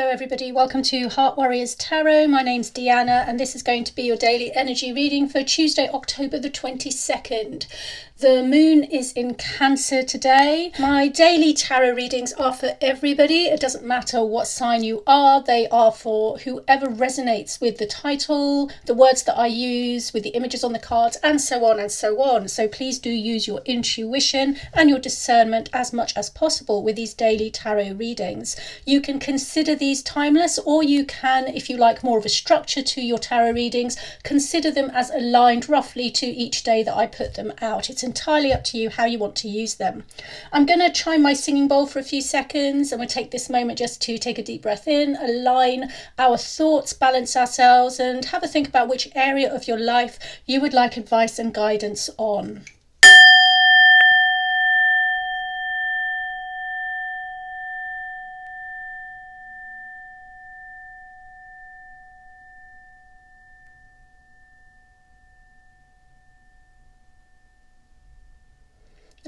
Hello everybody, welcome to Heart Warriors Tarot. My name's Deanna and this is going to be your daily energy reading for Tuesday, October the 22nd. The moon is in Cancer today. My daily tarot readings are for everybody. It doesn't matter what sign you are. They are for whoever resonates with the title, the words that I use, with the images on the cards, and so on and so on. So please do use your intuition and your discernment as much as possible with these daily tarot readings. You can consider these timeless, or you can, if you like more of a structure to your tarot readings, consider them as aligned roughly to each day that I put them out. It's entirely up to you how you want to use them. I'm going to chime my singing bowl for a few seconds, and we'll take this moment just to take a deep breath in, align our thoughts, balance ourselves, and have a think about which area of your life you would like advice and guidance on.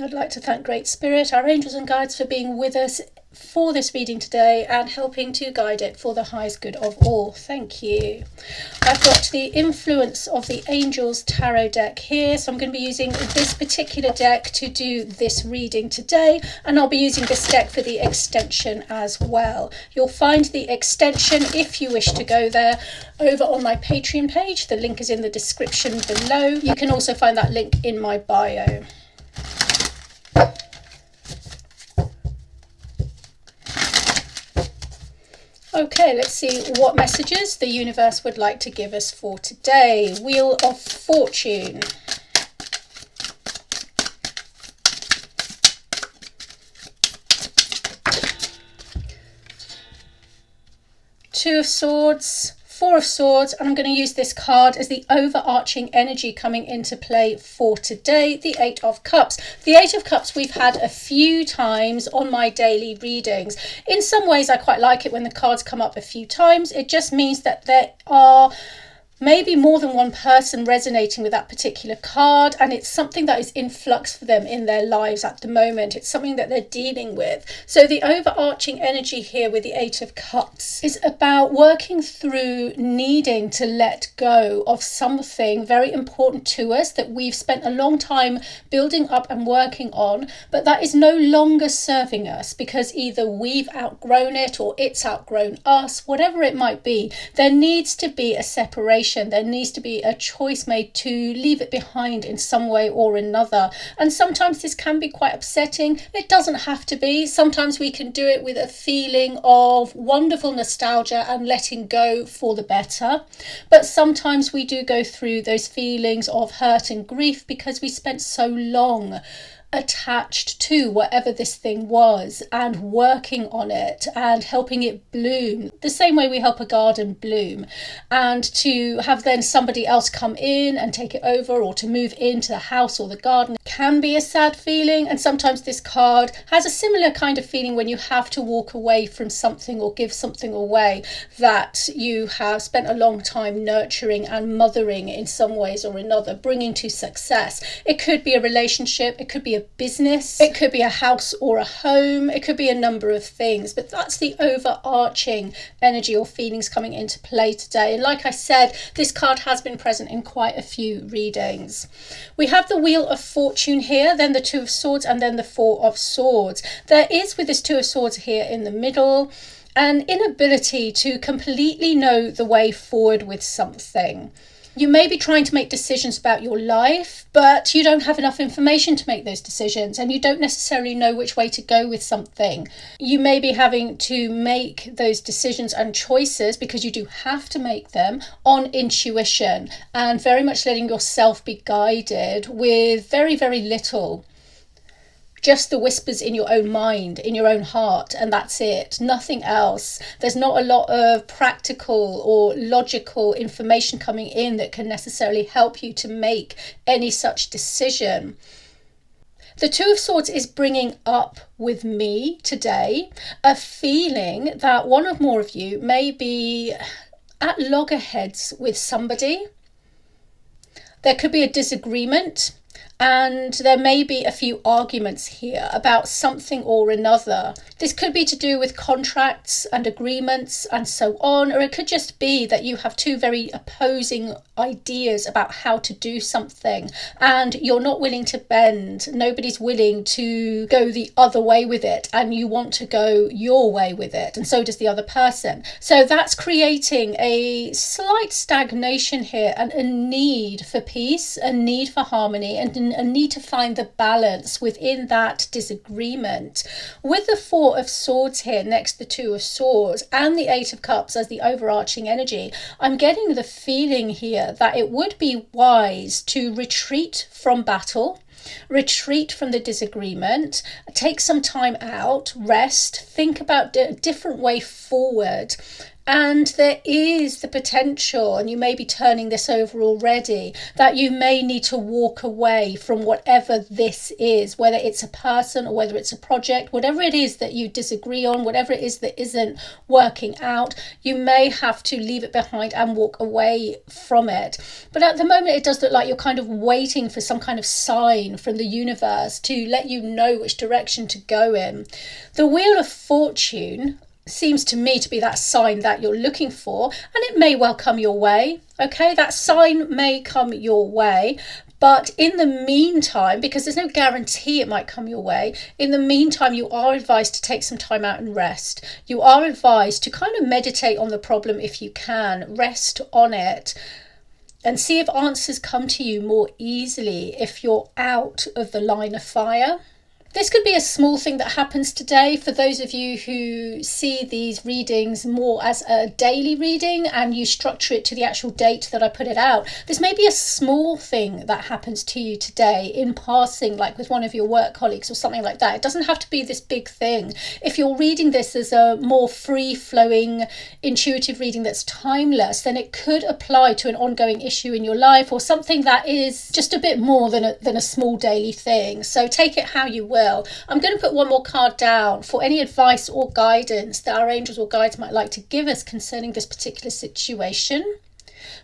I'd like to thank Great Spirit, our angels and guides, for being with us for this reading today and helping to guide it for the highest good of all. Thank you. I've got the Influence of the Angels tarot deck here, so I'm going to be using this particular deck to do this reading today, and I'll be using this deck for the extension as well. You'll find the extension, if you wish to go there, over on my Patreon page. The link is in the description below. You can also find that link in my bio. Okay, let's see what messages the universe would like to give us for today. Wheel of Fortune. Two of Swords, Four of Swords, and I'm going to use this card as the overarching energy coming into play for today, the Eight of Cups. The Eight of Cups we've had a few times on my daily readings. In some ways I quite like it when the cards come up a few times. It just means that there are maybe more than one person resonating with that particular card, and it's something that is in flux for them in their lives at the moment. It's something that they're dealing with. So the overarching energy here with the Eight of Cups is about working through needing to let go of something very important to us that we've spent a long time building up and working on, but that is no longer serving us because either we've outgrown it or it's outgrown us, whatever it might be. There needs to be a separation. There needs to be a choice made to leave it behind in some way or another. And sometimes this can be quite upsetting. It doesn't have to be. Sometimes we can do it with a feeling of wonderful nostalgia and letting go for the better. But sometimes we do go through those feelings of hurt and grief because we spent so long attached to whatever this thing was and working on it and helping it bloom the same way we help a garden bloom. And to have then somebody else come in and take it over, or to move into the house or the garden, can be a sad feeling. And sometimes this card has a similar kind of feeling when you have to walk away from something or give something away that you have spent a long time nurturing and mothering in some ways or another, bringing to success. It could be a relationship, it could be a business, it could be a house or a home, it could be a number of things, but that's the overarching energy or feelings coming into play today. And like I said, this card has been present in quite a few readings. We have the Wheel of Fortune here, then the Two of Swords, and then the Four of Swords. There is, with this Two of Swords here in the middle, an inability to completely know the way forward with something. You may be trying to make decisions about your life, but you don't have enough information to make those decisions, and you don't necessarily know which way to go with something. You may be having to make those decisions and choices, because you do have to make them, on intuition, and very much letting yourself be guided with very, very little. Just the whispers in your own mind, in your own heart, and that's it, nothing else. There's not a lot of practical or logical information coming in that can necessarily help you to make any such decision. The Two of Swords is bringing up with me today a feeling that one or more of you may be at loggerheads with somebody. There could be a disagreement. and there may be a few arguments here about something or another. This could be to do with contracts and agreements and so on, or it could just be that you have two very opposing ideas about how to do something and you're not willing to bend. Nobody's willing to go the other way with it, and you want to go your way with it, and so does the other person. So that's creating a slight stagnation here and a need for peace, a need for harmony, and a need to find the balance within that disagreement. With the Four of Swords here next to the Two of Swords and the Eight of Cups as the overarching energy, I'm getting the feeling here that it would be wise to retreat from battle, retreat from the disagreement, take some time out, rest, think about a different way forward. And there is the potential, and you may be turning this over already, that you may need to walk away from whatever this is, whether it's a person or whether it's a project, whatever it is that you disagree on, whatever it is that isn't working out, you may have to leave it behind and walk away from it. But at the moment, it does look like you're kind of waiting for some kind of sign from the universe to let you know which direction to go in. The Wheel of Fortune seems to me to be that sign that you're looking for, and it may well come your way. Okay, that sign may come your way, but in the meantime, because there's no guarantee it might come your way, in the meantime you are advised to take some time out and rest. You are advised to kind of meditate on the problem if you can, rest on it, and see if answers come to you more easily if you're out of the line of fire. This could be a small thing that happens today for those of you who see these readings more as a daily reading and you structure it to the actual date that I put it out. This may be a small thing that happens to you today in passing, like with one of your work colleagues or something like that. It doesn't have to be this big thing. If you're reading this as a more free-flowing, intuitive reading that's timeless, then it could apply to an ongoing issue in your life or something that is just a bit more than a small daily thing. So take it how you will. I'm going to put one more card down for any advice or guidance that our angels or guides might like to give us concerning this particular situation.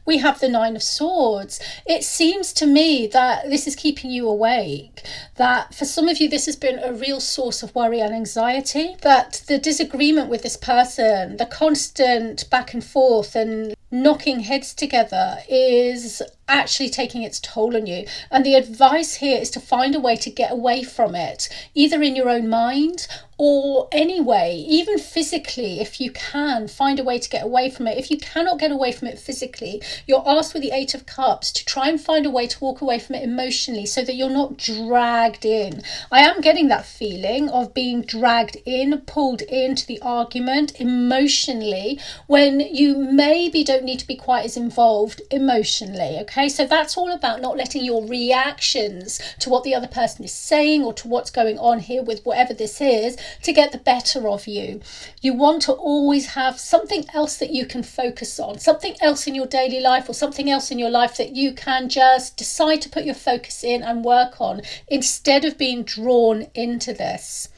We have the Nine of Swords. It seems to me that this is keeping you awake, that for some of you this has been a real source of worry and anxiety, that the disagreement with this person, the constant back and forth and knocking heads together is actually taking its toll on you. And the advice here is to find a way to get away from it, either in your own mind or anyway, even physically, if you can, find a way to get away from it. If you cannot get away from it physically, you're asked with the Eight of Cups to try and find a way to walk away from it emotionally so that you're not dragged in. I am getting that feeling of being dragged in, pulled into the argument emotionally when you maybe don't need to be quite as involved emotionally, okay? So that's all about not letting your reactions to what the other person is saying or to what's going on here with whatever this is to get the better of you. You want to always have something else that you can focus on, something else in your daily life or something else in your life that you can just decide to put your focus in and work on instead of being drawn into this.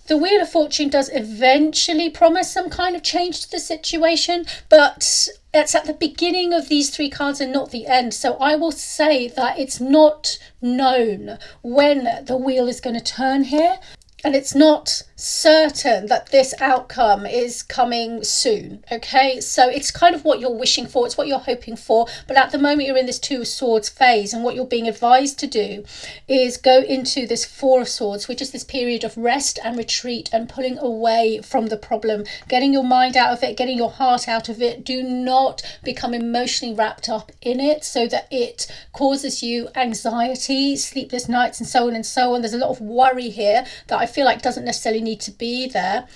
The Wheel of Fortune does eventually promise some kind of change to the situation, but it's at the beginning of these three cards and not the end. So I will say that it's not known when the wheel is going to turn here. And it's not certain that this outcome is coming soon, okay? So it's kind of what you're wishing for, it's what you're hoping for, but at the moment you're in this Two of Swords phase, and what you're being advised to do is go into this Four of Swords, which is this period of rest and retreat and pulling away from the problem, getting your mind out of it, getting your heart out of it. Do not become emotionally wrapped up in it so that it causes you anxiety, sleepless nights, and so on and so on. There's a lot of worry here that I feel like doesn't necessarily need to be there.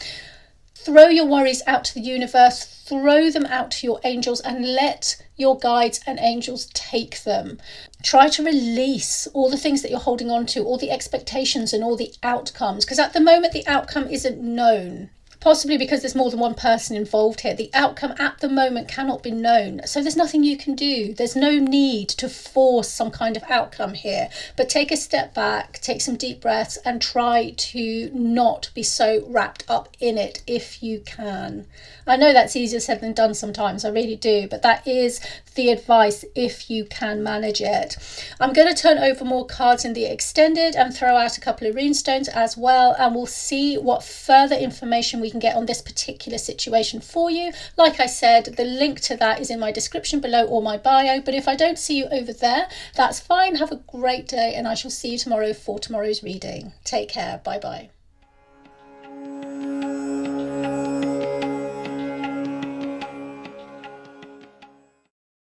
Throw your worries out to the universe, throw them out to your angels, and let your guides and angels take them. Try to release all the things that you're holding on to, all the expectations and all the outcomes, because at the moment the outcome isn't known. Possibly because there's more than one person involved here. The outcome at the moment cannot be known. So there's nothing you can do. There's no need to force some kind of outcome here. But take a step back, take some deep breaths, and try to not be so wrapped up in it if you can. I know that's easier said than done sometimes, I really do. But that is the advice if you can manage it. I'm going to turn over more cards in the extended and throw out a couple of runestones as well, and we'll see what further information we can get on this particular situation for you. Like I said, the link to that is in my description below or my bio, but if I don't see you over there, that's fine. Have a great day, and I shall see you tomorrow for tomorrow's reading. Take care. Bye bye.